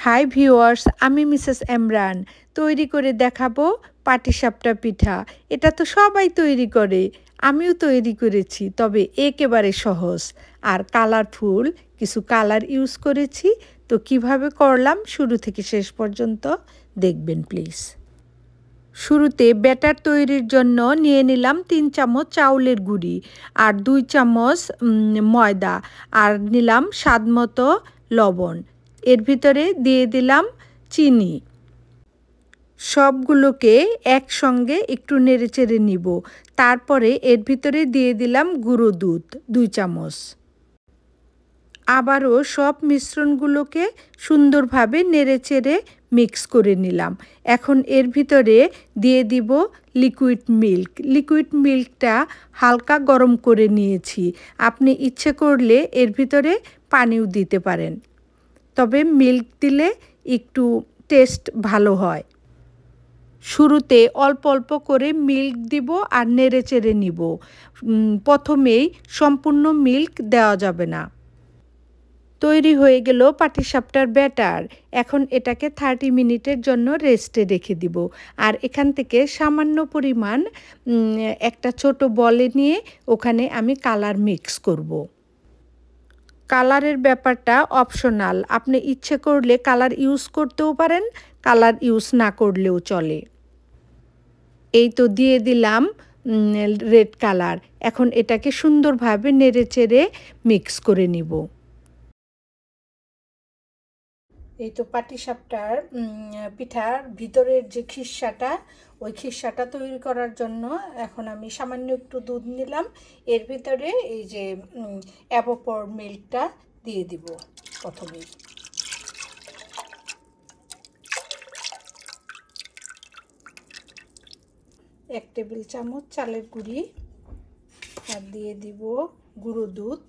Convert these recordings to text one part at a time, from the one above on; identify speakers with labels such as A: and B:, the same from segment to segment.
A: Hi viewers, আমি Mrs Emran তৈরি করে দেখাবো পাটিসাপটা পিঠা। এটা তো সবাই তৈরি করে, আমিও তৈরি করেছি, তবে একেবারে সহজ আর কালারফুল। কিছু কালার ইউজ করেছি। তো কিভাবে করলাম শুরু থেকে শেষ পর্যন্ত দেখবেন প্লিজ। শুরুতে ব্যাটার তৈরির জন্য নিয়ে নিলাম 3 চামচ চাউলের গুঁড়ি আর 2 চামচ ময়দা আর নিলাম স্বাদমতো লবণ। এর ভিতরে দিয়ে দিলাম চিনি। সবগুলোকে একসঙ্গে একটু নেড়েচেড়ে নিব। তারপরে এর ভিতরে দিয়ে দিলাম গুঁড়ো দুধ 2 চামচ। আবারও সব মিশ্রণগুলোকে সুন্দরভাবে নেড়েচেড়ে মিক্স করে নিলাম। এখন এর ভিতরে দিয়ে দিব লিকুইড মিল্ক। লিকুইড মিল্কটা হালকা গরম করে নিয়েছি। আপনি ইচ্ছে করলে এর ভিতরে পানিও দিতে পারেন, তবে মিল্ক দিলে একটু টেস্ট ভালো হয়। শুরুতে অল্প অল্প করে মিল্ক দিব আর নেড়েচেড়ে নিব। প্রথমেই সম্পূর্ণ মিল্ক দেওয়া যাবে না। তৈরি হয়ে গেল পাটিসাপটার ব্যাটার। এখন এটাকে 30 মিনিটের জন্য রেস্টে রেখে দিব। আর এখান থেকে সামান্য পরিমাণ একটা ছোট বলে নিয়ে ওখানে আমি কালার মিক্স করব। কালারের ব্যাপারটা অপশনাল, আপনি ইচ্ছে করলে কালার ইউজ করতেও পারেন, কালার ইউজ না করলেও চলে। এই তো দিয়ে দিলাম রেড কালার। এখন এটাকে সুন্দরভাবে নেড়েচেড়ে মিক্স করে নিব। এই তো পাটিসাপটার পিঠার ভিতরের যে খিরসাটা, ওই খিরসাটা তৈরি করার জন্য এখন আমি সামান্য একটু দুধ নিলাম। এর ভিতরে এই যে অ্যাভোপর মিল্কটা দিয়ে দিব প্রথমেই। এক টেবিল চামচ চালের গুঁড়ি আর দিয়ে দিব গুঁড়ো দুধ।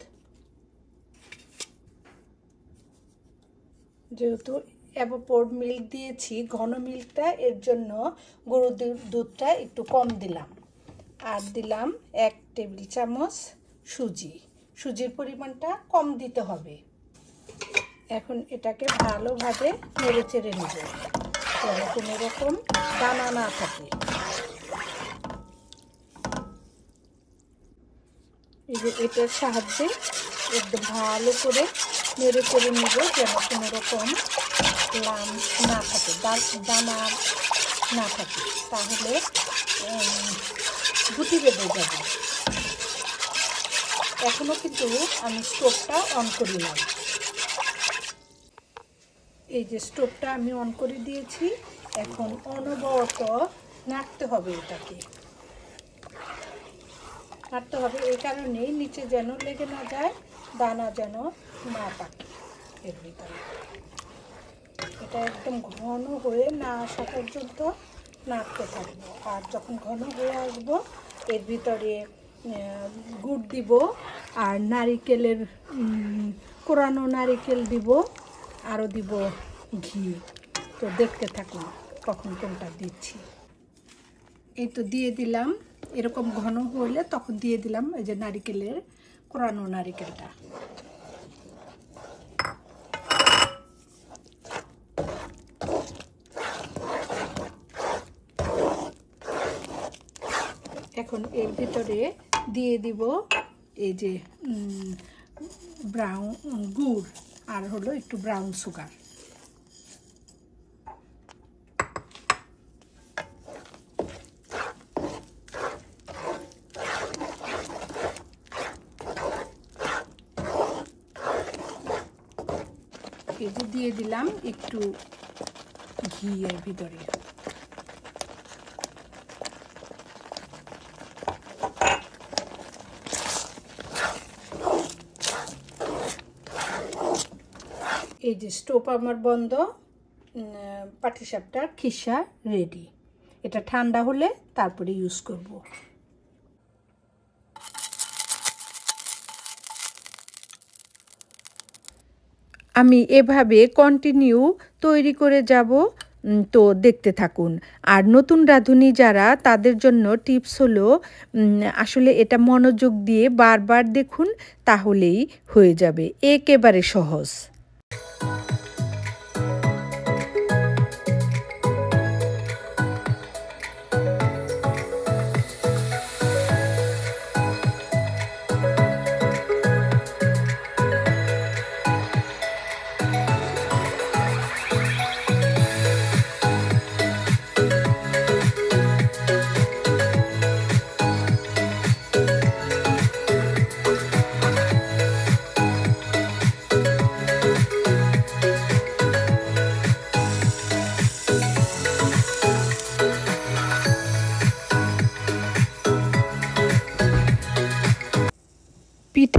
A: যেহেতু অ্যাভোপর মিল্ক দিয়েছি, ঘন মিল্কটা, এর জন্য গুঁড়ো দুধটা একটু কম দিলাম। আর দিলাম 1 টেবিল চামচ সুজি। সুজির পরিমাণটা কম দিতে হবে। এখন এটাকে ভালোভাবে নেড়েচেড়ে নেব যেন কোনো রকম দানা না থাকে। এই যে এটার সাহায্যে একদম ভালো করে নেড়ে চেড়ে নিব যেন কোনো রকম লাম্প না থাকে, দানা না থাকে, তাহলে গুটি বেঁধে যাবে। এখনও কিন্তু আমি স্টোভটা অন করিলাম। এই যে স্টোভটা আমি অন করে দিয়েছি। এখন অনবরত নাড়তে হবে, এটাকে নাড়তে হবে এই কারণেই নিচে যেন লেগে না যায়, দানা যেন না পাকে এর ভিতরে। এটা একদম ঘন হয়ে না আসা পর্যন্ত নাড়তে থাকবো। আর যখন ঘন হয়ে আসবো এর ভিতরে গুড় দিব আর নারিকেলের কোরানো নারিকেল দিব, আরও দিব ঘি। তো দেখতে থাকুন কখন কোনটা দিচ্ছি। এই তো দিয়ে দিলাম। এরকম ঘন হলে তখন দিয়ে দিলাম এই যে নারিকেলের কোরানো নারিকেলটা। এখন এর ভিতরে দিয়ে দিব এই যে ব্রাউন গুড় আর হলো একটু ব্রাউন সুগার। এই যে দিয়ে দিলাম একটু ঘি এর ভিতরে। এই যে স্টোভ আমার বন্ধ, পাটিসাপটার খিরসা রেডি। এটা ঠান্ডা হলে তারপরে ইউজ করব। আমি এভাবে কন্টিনিউ তৈরি করে যাব, তো দেখতে থাকুন। আর নতুন রাঁধুনি যারা, তাদের জন্য টিপস হলো আসলে এটা মনোযোগ দিয়ে বারবার দেখুন, তাহলেই হয়ে যাবে। একেবারে সহজ।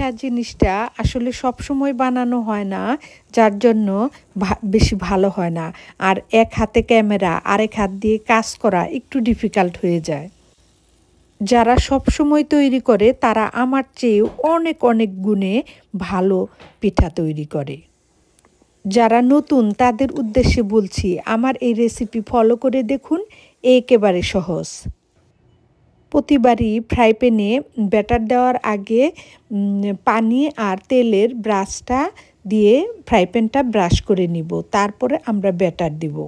A: পিঠা জিনিসটা আসলে সব সময় বানানো হয় না, যার জন্য বেশি ভালো হয় না। আর এক হাতে ক্যামেরা আরেক হাত দিয়ে কাজ করা একটু ডিফিকাল্ট হয়ে যায়। যারা সব সময় তৈরি করে তারা আমার চেয়ে অনেক অনেক গুণে ভালো পিঠা তৈরি করে। যারা নতুন তাদের উদ্দেশ্যে বলছি, আমার এই রেসিপি ফলো করে দেখুন, একেবারে সহজ। প্রতিবারই ফ্রাই প্যানে ব্যাটার দেওয়ার আগে পানি আর তেলের ব্রাশটা দিয়ে ফ্রাই প্যানটা ব্রাশ করে নিব, তারপরে আমরা ব্যাটার দিব।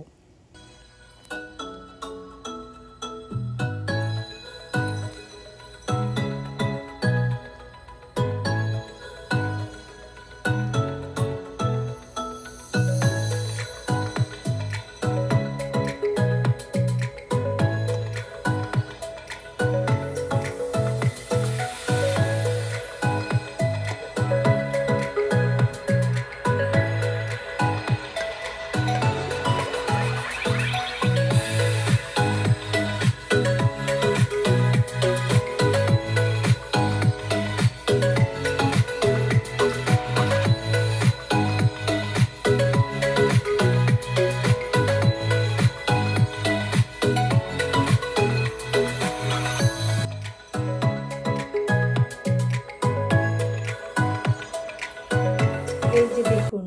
A: এই যে দেখুন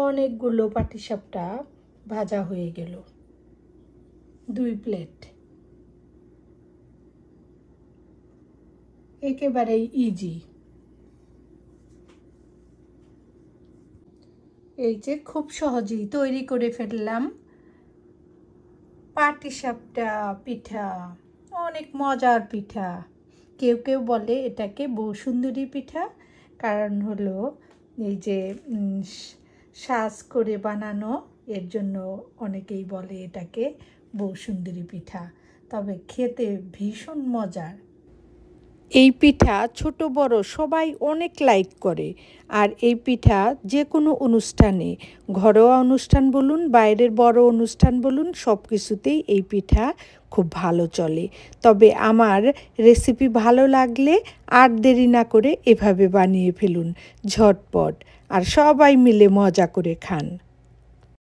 A: অনেকগুলো পাটিসাপটা ভাজা হয়ে গেল, 2 প্লেট। একেবারেই ইজি। এই যে খুব সহজেই তৈরি করে ফেললাম পাটিসাপটা পিঠা। অনেক মজার পিঠা। কেউ কেউ বলে এটাকে বসুন্ধরী পিঠা, কারণ হলো এই যে সাজ করে বানানো, এর জন্য অনেকেই বলে এটাকে বসুন্ধরী পিঠা। তবে খেতে ভীষণ মজার। এই পিঠা ছোট বড় সবাই অনেক লাইক করে। আর এই পিঠা যে কোনো অনুষ্ঠানে, ঘরোয়া অনুষ্ঠান বলুন, বাইরের বড় অনুষ্ঠান বলুন, সব কিছুতেই এই পিঠা খুব ভালো চলে। তবে আমার রেসিপি ভালো লাগলে আর দেরি না করে এভাবে বানিয়ে ফেলুন ঝটপট, আর সবাই মিলে মজা করে খান।